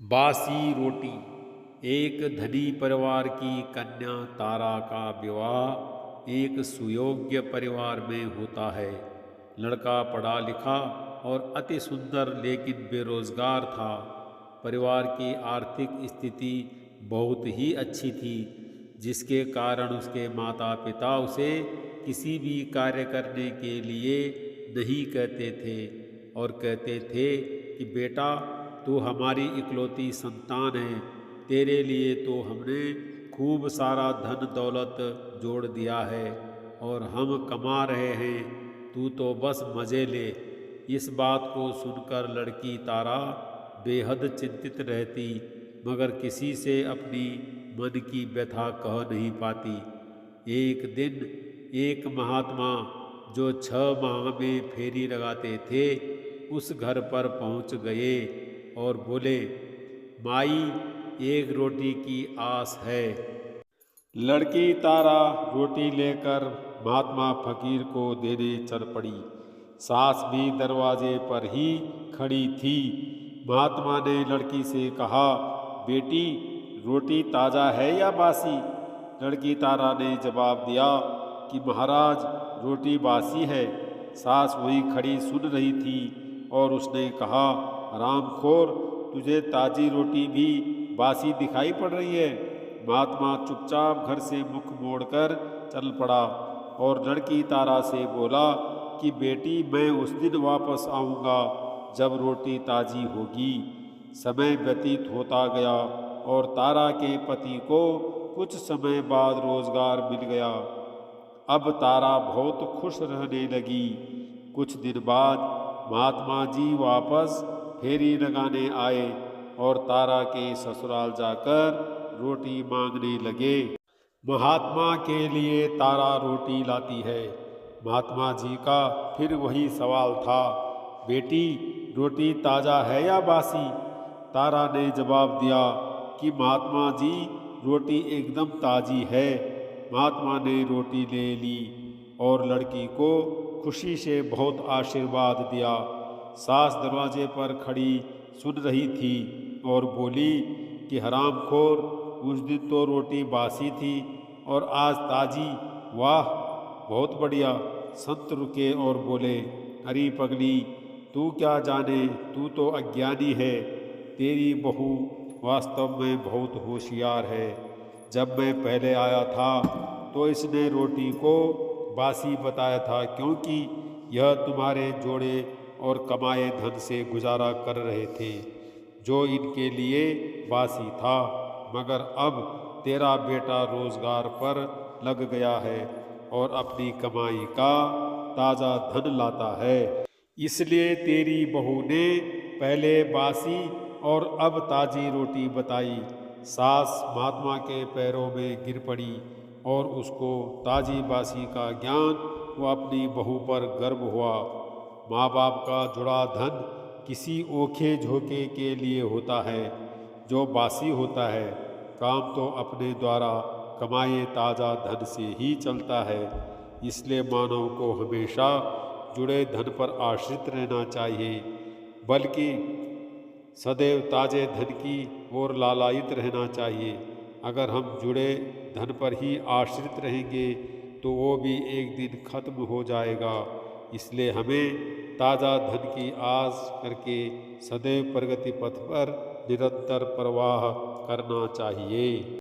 बासी रोटी। एक धनी परिवार की कन्या तारा का विवाह एक सुयोग्य परिवार में होता है। लड़का पढ़ा लिखा और अति सुंदर लेकिन बेरोजगार था। परिवार की आर्थिक स्थिति बहुत ही अच्छी थी, जिसके कारण उसके माता पिता उसे किसी भी कार्य करने के लिए नहीं कहते थे और कहते थे कि बेटा, तू हमारी इकलौती संतान है, तेरे लिए तो हमने खूब सारा धन दौलत जोड़ दिया है और हम कमा रहे हैं, तू तो बस मज़े ले। इस बात को सुनकर लड़की तारा बेहद चिंतित रहती, मगर किसी से अपनी मन की व्यथा कह नहीं पाती। एक दिन एक महात्मा जो 6 माह में फेरी लगाते थे, उस घर पर पहुंच गए और बोले, माई, एक रोटी की आस है। लड़की तारा रोटी लेकर महात्मा फकीर को देने चल पड़ी। सास भी दरवाजे पर ही खड़ी थी। महात्मा ने लड़की से कहा, बेटी, रोटी ताज़ा है या बासी? लड़की तारा ने जवाब दिया कि महाराज, रोटी बासी है। सास वहीं खड़ी सुन रही थी और उसने कहा, हरामखोर, तुझे ताजी रोटी भी बासी दिखाई पड़ रही है। महात्मा चुपचाप घर से मुख मोड़कर चल पड़ा और लड़की तारा से बोला कि बेटी, मैं उस दिन वापस आऊँगा जब रोटी ताजी होगी। समय व्यतीत होता गया और तारा के पति को कुछ समय बाद रोजगार मिल गया। अब तारा बहुत खुश रहने लगी। कुछ दिन बाद महात्मा जी वापस फेरी लगाने आए और तारा के ससुराल जाकर रोटी मांगने लगे। महात्मा के लिए तारा रोटी लाती है। महात्मा जी का फिर वही सवाल था, बेटी, रोटी ताज़ा है या बासी? तारा ने जवाब दिया कि महात्मा जी, रोटी एकदम ताज़ी है। महात्मा ने रोटी ले ली और लड़की को खुशी से बहुत आशीर्वाद दिया। सास दरवाजे पर खड़ी सुन रही थी और बोली कि हरामखोर, उस दिन तो रोटी बासी थी और आज ताजी। वाह, बहुत बढ़िया। संत रुके और बोले, अरे पगली, तू क्या जाने, तू तो अज्ञानी है। तेरी बहू वास्तव में बहुत होशियार है। जब मैं पहले आया था तो इसने रोटी को बासी बताया था, क्योंकि यह तुम्हारे जोड़े और कमाए धन से गुजारा कर रहे थे, जो इनके लिए बासी था। मगर अब तेरा बेटा रोजगार पर लग गया है और अपनी कमाई का ताज़ा धन लाता है, इसलिए तेरी बहू ने पहले बासी और अब ताजी रोटी बताई। सास महात्मा के पैरों में गिर पड़ी और उसको ताजी बासी का ज्ञान व अपनी बहू पर गर्व हुआ। माँ बाप का जुड़ा धन किसी ओखे झोंके के लिए होता है जो बासी होता है। काम तो अपने द्वारा कमाए ताज़ा धन से ही चलता है। इसलिए मानव को हमेशा जुड़े धन पर आश्रित रहना चाहिए, बल्कि सदैव ताजे धन की ओर लालायित रहना चाहिए। अगर हम जुड़े धन पर ही आश्रित रहेंगे तो वो भी एक दिन खत्म हो जाएगा। इसलिए हमें ताज़ा धन की आस करके सदैव प्रगति पथ पर निरंतर प्रवाह करना चाहिए।